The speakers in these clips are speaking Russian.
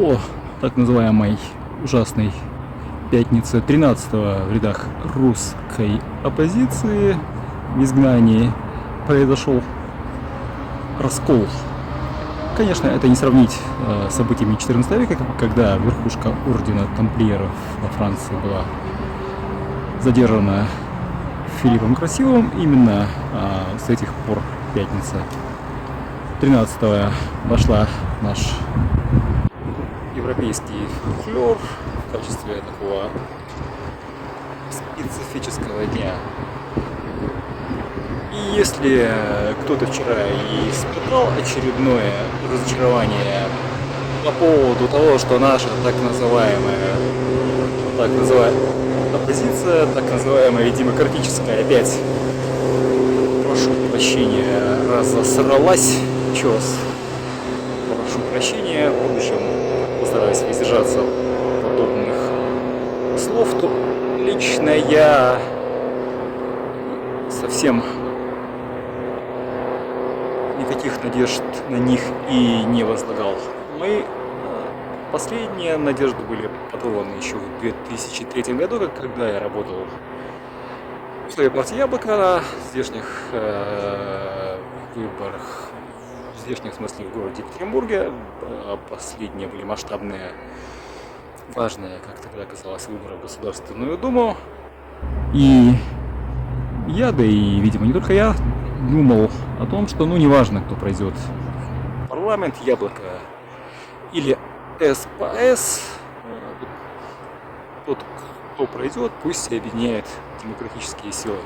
по так называемой ужасной пятнице 13-го в рядах русской оппозиции в изгнании произошел раскол. Конечно, это не сравнить с событиями 14 века, когда верхушка ордена тамплиеров во Франции была задержана Филиппом Красивым. Именно с этих пор пятница 13-го вошла в наш европейский фольклор в качестве такого специфического дня. И если кто-то вчера и испытал очередное разочарование по поводу того, что наша так называемая оппозиция, так называемая демократическая, опять, прошу прощения, разосралась, чёс, прошу прощения, в будущем постараюсь воздержаться подобных слов, то лично я совсем никаких надежд на них и не возлагал. Мои последние надежды были подорваны еще в 2003 году, когда я работал в своей партии «Яблоко» на здешних выборах, в здешних, в смысле, в городе Екатеринбурге. Последние были масштабные, важные, как тогда казалось, выборы в Государственную Думу. И я, да и, видимо, не только я, думал о том, что, неважно, кто пройдет в парламент, «Яблоко» или СПС, тот, кто пройдет, пусть объединяет демократические силы.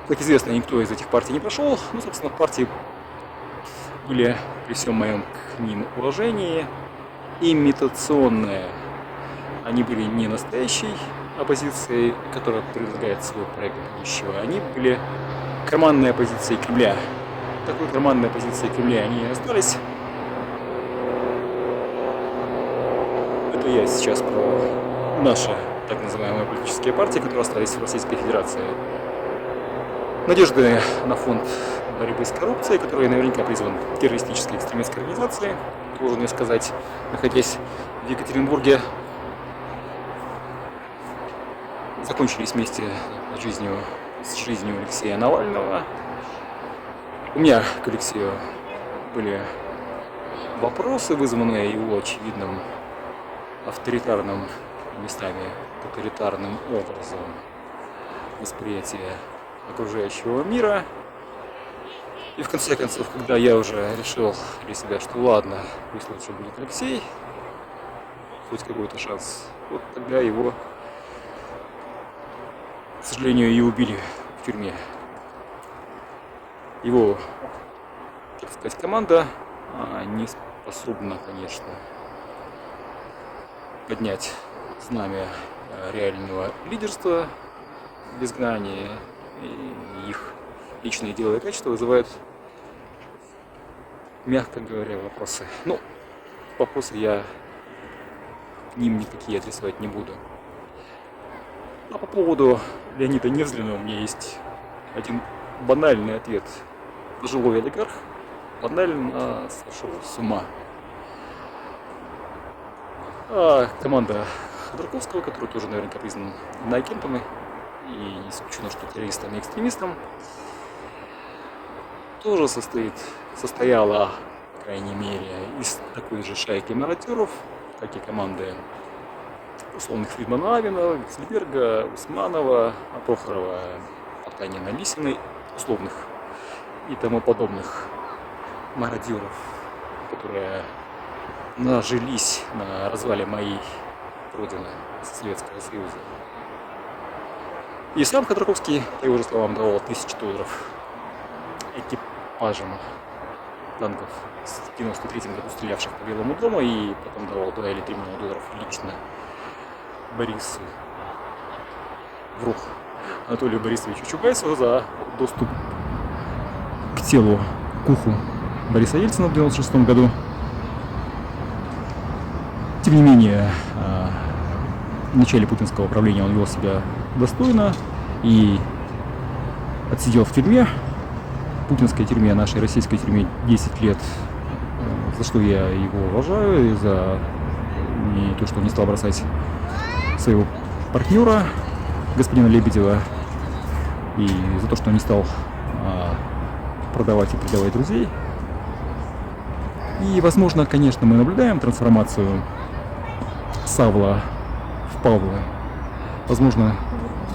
Как известно, никто из этих партий не прошел. Собственно, партии были, при всем моем к ним уважении, имитационные. Они были не настоящей оппозицией, которая предлагает свой проект будущего. Они были карманной оппозицией Кремля. Такой карманной оппозицией Кремля они и остались. Это я сейчас про наши так называемые политические партии, которые остались в Российской Федерации. Надежды на фонд борьбы с коррупцией, который наверняка призван террористической экстремистской организацией, должен я сказать, находясь в Екатеринбурге, закончились вместе с жизнью Алексея Навального. У меня к Алексею были вопросы, вызванные его очевидным авторитарным, местами тоталитарным образом восприятия окружающего мира. И в конце концов, когда я уже решил для себя, что ладно, пусть лучше будет Алексей, хоть какой-то шанс, вот тогда его, к сожалению, и убили в тюрьме. Его, так сказать, команда не способна, конечно, поднять знамя реального лидерства в изгнании. И их личные дела и качества вызывают, мягко говоря, вопросы. Вопросы я к ним никакие адресовать не буду. А по поводу Леонида Невзлина у меня есть один банальный ответ. Пожилой олигарх банально сошел с ума. Команда Ходорковского, который тоже наверняка признан иноагентом и не исключено, что террористом и экстремистом, тоже состояла, по крайней мере, из такой же шайки мародеров, как и команды условных Фридмана Авина, Вицельберга, Усманова, Прохорова, Потанина, Лисиной, условных и тому подобных мародеров, которые нажились на развале моей родины, Советского Союза. И сам Ходорковский, по его же словам, давал $1000 экипажам танков в 93-м году, стрелявших по Белому дому, и потом давал $2 или $3 миллиона лично Борису Анатолию Борисовичу Чубайсу за доступ к телу, к уху Бориса Ельцина в 96 году. Тем не менее, в начале путинского правления он вел себя достойно и отсидел в тюрьме, путинской тюрьме, нашей российской тюрьме, 10 лет за что я его уважаю, и за и то, что он не стал бросать своего партнера, господина Лебедева, и за то, что он не стал продавать и предавать друзей. И, возможно, конечно, мы наблюдаем трансформацию Савла в Павла. Возможно,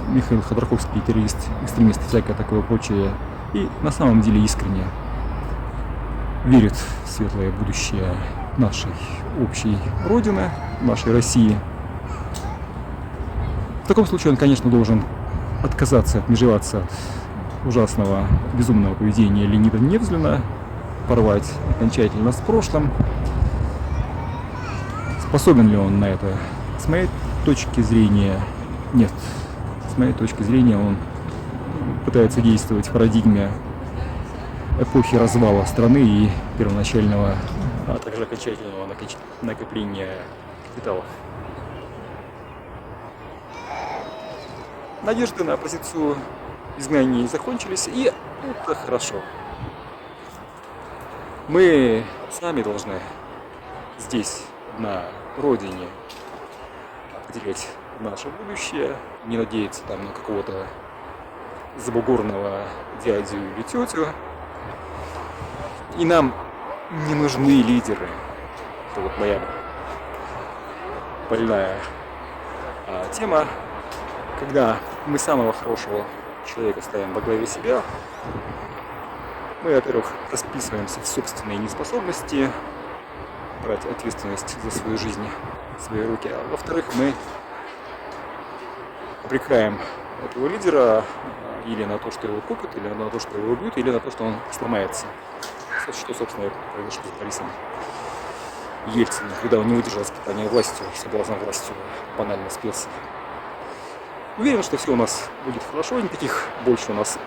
Михаил Ходорковский террорист, экстремист, всякое такое прочее, и на самом деле искренне верит в светлое будущее нашей общей Родины, нашей России. В таком случае он, конечно, должен отказаться, отмежеваться от ужасного, безумного поведения Леонида Невзлина, порвать окончательно с прошлым. Способен ли он на это? С моей точки зрения, нет. С моей точки зрения, он пытается действовать в парадигме эпохи развала страны и первоначального, а также окончательного накопления капиталов. Надежды на позицию изгнания закончились, и это хорошо. Мы сами должны здесь, на родине, определять наше будущее, не надеяться там на какого-то забугорного дядю или тетю. И нам не нужны лидеры. Это вот моя больная тема. Когда мы самого хорошего человека ставим во главе себя, мы, во-первых, расписываемся в собственной неспособности брать ответственность за свою жизнь в свои руки. А во-вторых, мы обрекаем этого лидера или на то, что его купят, или на то, что его убьют, или на то, что он сломается. Что, собственно, произошло с Борисом Ельциным, когда он не выдержал испытания властью, соблазна властью, банально спился. Уверен, что все у нас будет хорошо, никаких больше у нас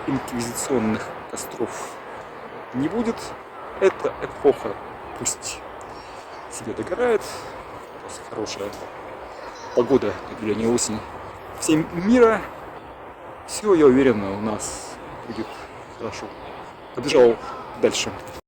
инквизиционных костров не будет. Эта эпоха пусть себе догорает, хорошая погода, для не осень. Всем мира, все, я уверен, у нас будет хорошо. Побежал дальше.